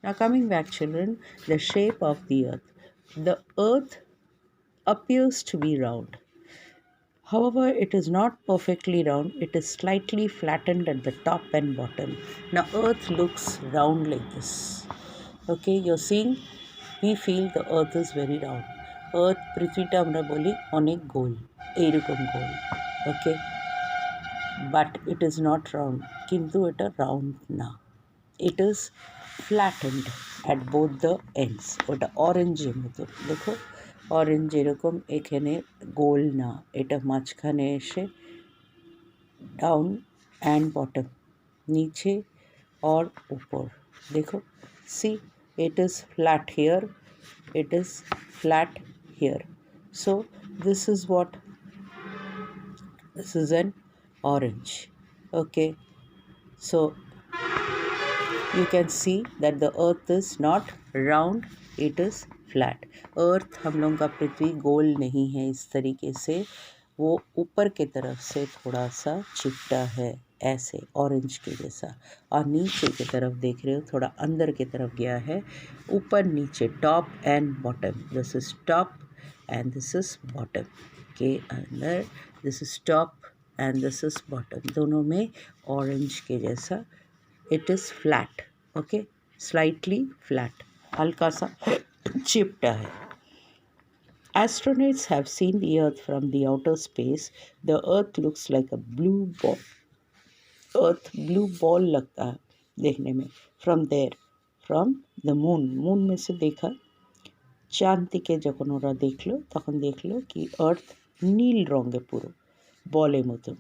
Now, coming back, children, the shape of the earth. The earth appears to be round. However, it is not perfectly round, it is slightly flattened at the top and bottom. Now, earth looks round like this. Okay, you're seeing, we feel the earth is very round. Earth, পৃথিবীটা আমরা বলি অনেক গোল, এইরকম গোল. Okay, but it is not round. কিন্তু এটা round না. It is flattened at both the ends. ওটা অরেঞ্জের মতো দেখো, অরেঞ্জ এরকম এখানে গোল না, এটা মাঝখানে এসে ডাউন অ্যান্ড বটম, নিচে और ऊपर देखो, see, it is flat here, it is flat here. So this is what, this is an orange. Okay, so you can see that the earth is not round, it is flat. earth हम लोगों का पृथ्वी गोल नहीं है इस तरीके से, वो ऊपर के तरफ से थोड़ा सा चिपटा है ऐसे ऑरेंज के जैसा, और नीचे की तरफ देख रहे हो थोड़ा अंदर की तरफ गया है, ऊपर नीचे top and bottom. This is top and this is bottom के अंदर, this is top and this is bottom, दोनों में ऑरेंज के जैसा. it is flat. Okay, slightly flat, हल्का सा चिपटा है. Astronauts have seen the earth from the outer space. The earth looks like a blue ball. earth blue ball लगता है देखने में. From there, from the moon, moon में से देखा, চাঁদ থেকে যখন ওরা দেখলো তখন দেখলো কি earth নীল রঙে পুরো বলের মতো.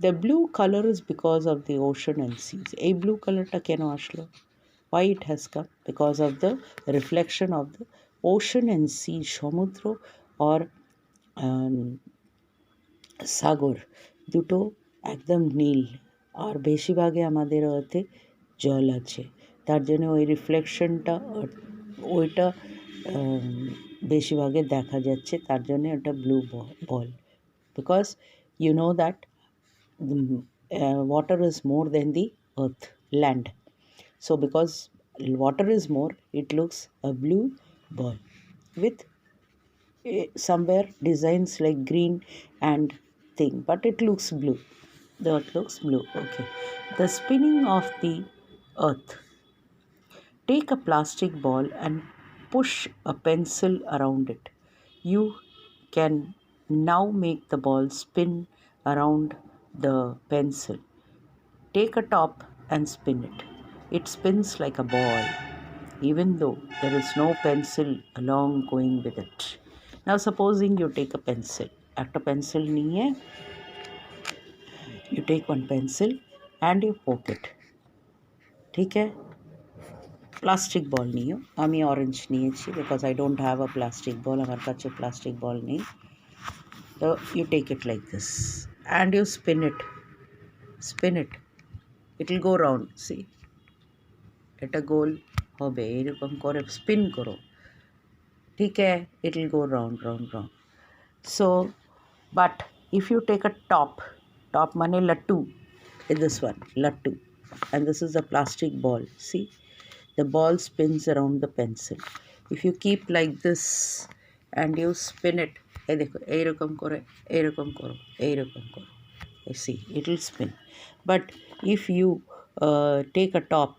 The blue color is because of the ocean and seas. এই blue colorটা কেন আসলো? Why it has come? Because of the reflection of the ocean and sea. সমুদ্র और সাগর দুটো একদম নীল, আর বেশিরভাগে আমাদের অর্থে জল আছে, তার জন্য ওই রিফ্লেকশনটা ওইটা বেশিরভাগে দেখা যাচ্ছে, তার জন্য ওটা blue ball. Because you know that water is more than the earth, land. So because water is more, it looks a blue ball with somewhere designs like green and thing, but it looks blue. The earth looks blue. Okay, the spinning of the earth. Take a plastic ball and push a pencil around it. You can now make the ball spin around the pencil. Take a top and spin it. It spins like a ball, even though there is no pencil along going with it. Now, supposing you take a pencil. একটা pencil নিয়ে you take one pencil and you poke it. ঠিক है, plastic বল নিও, আমি orange নিয়েছি because I don't have a plastic ball, আমার কাছে plastic ball নেই. তো you take it like this and you spin it, it will go round. See, এটা গোল হবে, এরকম করে স্পিন করো, ঠিক আছে, it will go round round round. So but if you take a top, top মানে লাট্টু, in this one lattu, and this is a plastic ball. See, the ball spins around the pencil. If you keep like this and you spin it, এই দেখো এইরকম করে, এইরকম করো, এইরকম করো, see, it will spin. But if you take a top,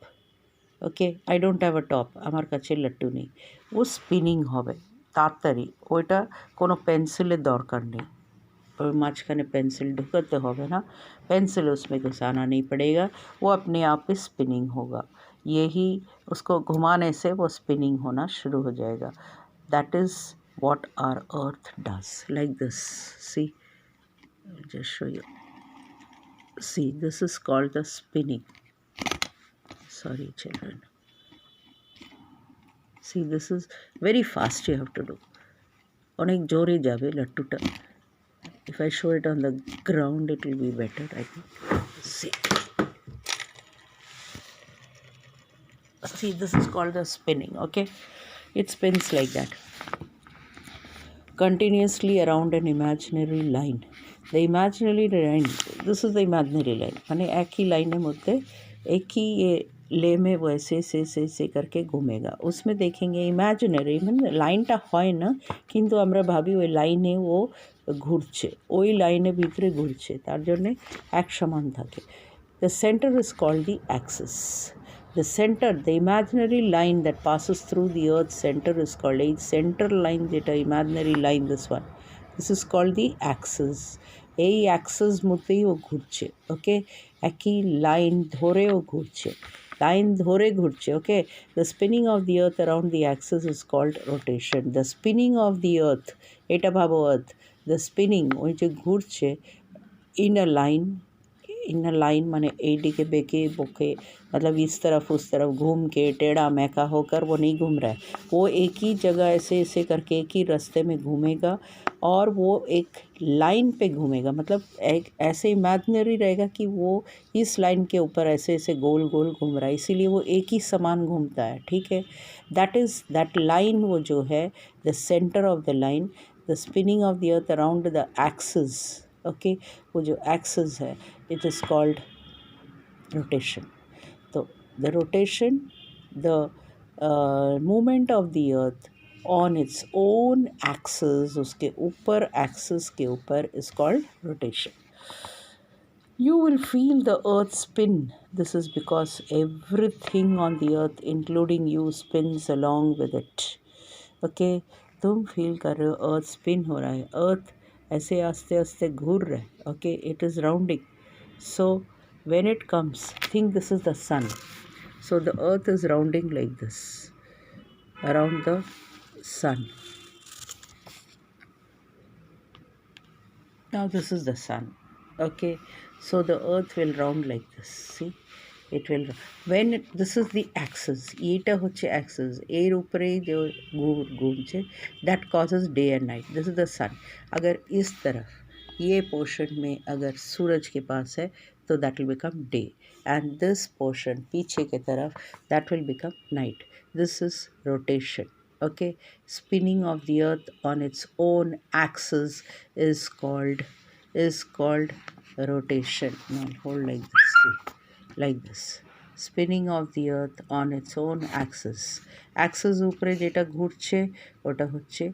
okay, I don't have a top, আমার কাছে লাট্টু নেই, ও স্পিনিং হবে তাড়াতাড়ি, ওইটা কোনো পেন্সিলের দরকার নেই, और माঝখানে पेंसिल ढुकाते होगा ना, पेंसिल उसमें घुसाना नहीं पड़ेगा, वो अपने आप ही स्पिनिंग होगा. यही उसको घुमाने से वो स्पिनिंग होना शुरू हो जाएगा. That is what our earth does, like this. See, I'll just show you. See, this is called the spinning. Sorry children. See, this is very fast, you have to do. অনেক জোরে যাবে লাট্টুটা. If I show it on the ground, it will be better, I think. See, this is called the spinning. Okay, it spins like that continuously around an imaginary line. The imaginary line, this is the imaginary line, মানে একই লাইনের মধ্যে একই ले में वो ऐसे करके घूमेगा। उसमें देखेंगे इमेजिनरी মানে লাইনটা হয় না, কিন্তু আমরা ভাবি ওই লাইনে ও ঘুরছে, ওই লাইনের ভিতরে ঘুরছে, তার জন্যে এক সমান থাকে। The center is called the axis. The center, the imaginary line that passes through the earth's center is called a center line, যেটা imaginary line, this one. This is called the axis. এই Axis মধ্যেই ও ঘুরছে, ওকে, একই line ধরে ও ঘুরছে, line ধরে ঘুরছে, okay. The spinning of the earth around the axis is called rotation. The spinning of the earth, এটা ভাবো আর্থ, দ্য স্পিনিং ওই যে ঘুরছে इन अ लाइन माने एडी के बेके बोके, मतलब इस तरफ उस तरफ घूम के टेढ़ा मैका होकर वो नहीं घूम रहा है, वो एक ही जगह ऐसे ऐसे करके एक ही रास्ते में घूमेगा और वो एक लाइन पे घूमेगा, मतलब एक ऐसे इमेजिनरी रहेगा कि वो इस लाइन के ऊपर ऐसे ऐसे गोल गोल घूम रहा है, इसीलिए वो एक ही समान घूमता है, ठीक है। दैट लाइन वो जो है the centre of the line, the spinning of the earth around the axis, okay, वो जो एक्सिस है इट इज़ कॉल्ड रोटेशन। तो the rotation, the movement of the earth on its own axis, उसके ऊपर axis के ऊपर is called rotation. You will feel the earth spin. This is because everything on the earth including you spins along with it, okay। तुम feel कर रहे हो अर्थ spin हो रहा है, अर्थ ऐसे आस्ते आस्ते घूर रहा है, okay, it is rounding. So when it comes, think this is the sun, so the earth is rounding like this around the sun. Now this is the sun, okay, so the earth will round like this, see, it will, when this is the axis, eta hocche axis, er upare jo घूमছে, that causes day and night, this is the sun। अगर इस तरफ ये portion में अगर सूरज के पास है तो that will become day, and this portion पीछे के तरफ that will become night। this is rotation, okay। spinning of the earth on its own axis is called rotation। now hold like this, see, like this, spinning of the earth on its own axis, axis উপরে যেটা ঘুরছে ওটা হচ্ছে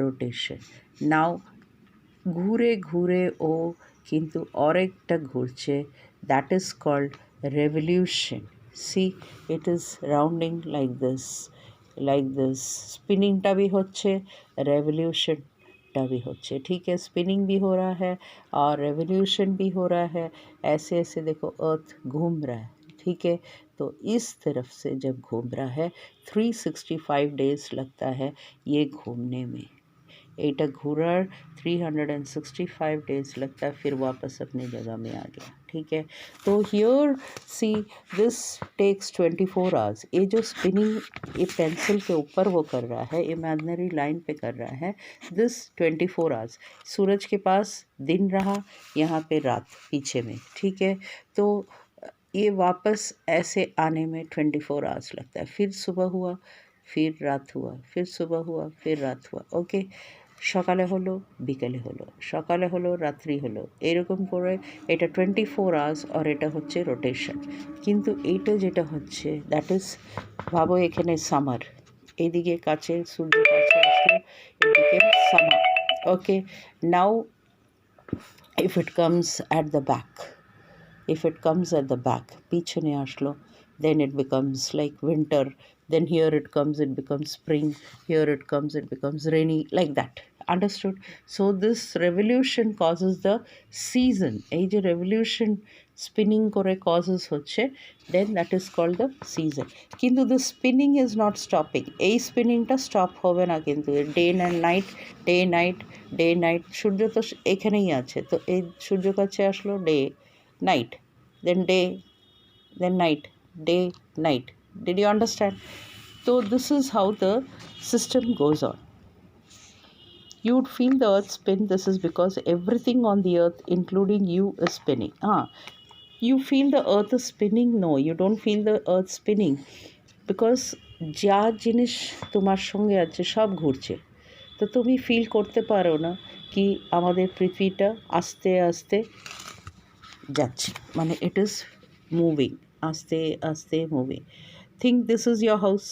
rotation। now ঘুরে ঘুরে ও কিন্তু আরেকটা ঘুরছে, that is called revolution। see, it is rounding like this, स्पिनिंगটা भी হচ্ছে, रेवोल्यूशनটা भी হচ্ছে, ठीक है। स्पिनिंग भी हो रहा है और रेवोल्यूशन भी हो रहा है, ऐसे ऐसे देखो अर्थ घूम रहा है, ठीक है। तो इस तरफ से जब घूम रहा है 365 डेज लगता है ये घूमने में, এটা ঘোরার 365 डेज लगता है, फिर वापस अपनी जगह में आ गया, ठीक है। तो here see this takes 24 hours. ये जो स्पिनिंग ये पेंसिल के ऊपर वो कर रहा है, इमेजिनरी लाइन पे कर रहा है, दिस 24 आवर्स। सूरज के पास दिन रहा, यहाँ पे रात पीछे में, ठीक है। तो ये वापस ऐसे आने में 24 आवर्स लगता है, फिर सुबह हुआ, फिर रात हुआ, फिर सुबह हुआ, फिर रात हुआ, ओके। সকালে হলো, বিকেলে হলো, সকালে হলো, রাত্রি হলো, এরকম করে এটা 24 আওয়ার্স, আর এটা হচ্ছে রোটেশন। কিন্তু এইটা যেটা হচ্ছে দ্যাট ইজ, ভাবো এখানে সামার, এইদিকে কাছে সূর্য কাছে আসলো, ইট became summer, okay. Now if it comes at the back, পিছনে আসলো, then it becomes like winter, then here it comes, it becomes spring, here it comes, it becomes rainy, like that, understood। so this revolution causes the season, এই যে revolution spinning করে causes হচ্ছে, then that is called the season। কিন্তু the spinning is not stopping, এই স্পিনিংটা stop হবে না, কিন্তু day and night, day night, day night, সূর্য তো এখানেই আছে, তো এই সূর্য কাছে আসলো, day night, then day, then night, day, night, did you understand? So this is how the system goes on। you would feel the earth spin, this is because everything on the earth including you is spinning। you feel the earth is spinning? no, you don't feel the earth spinning, because যা জিনিস তোমার সঙ্গে আছে সব ঘুরছে, তো তুমি feel করতে পারো না কি আমাদের পৃথিবীটা আস্তে আস্তে যাচ্ছে, মানে ইট ইজ মুভিং, আস্তে আস্তে moving. Think this is your house.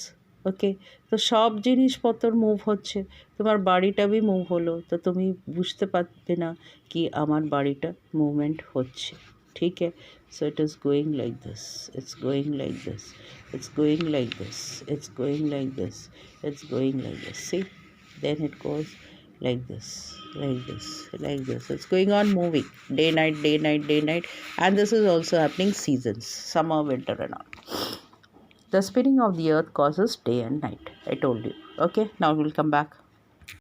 Okay, তো সব জিনিসপত্র মুভ হচ্ছে, তোমার বাড়িটা মুভ হলো, তো তুমি বুঝতে পারবে না কি আমার বাড়িটা মুভমেন্ট হচ্ছে। ঠিক আছে, so it is going like this, it's going like this, it's going like this, it's going like this, it's going like this. See, then it goes like this, like this, like this. It's going on moving day night, day night, day night. And this is also happening seasons, summer, winter and all. The spinning of the earth causes day and night, I told you. Okay, now we'll come back.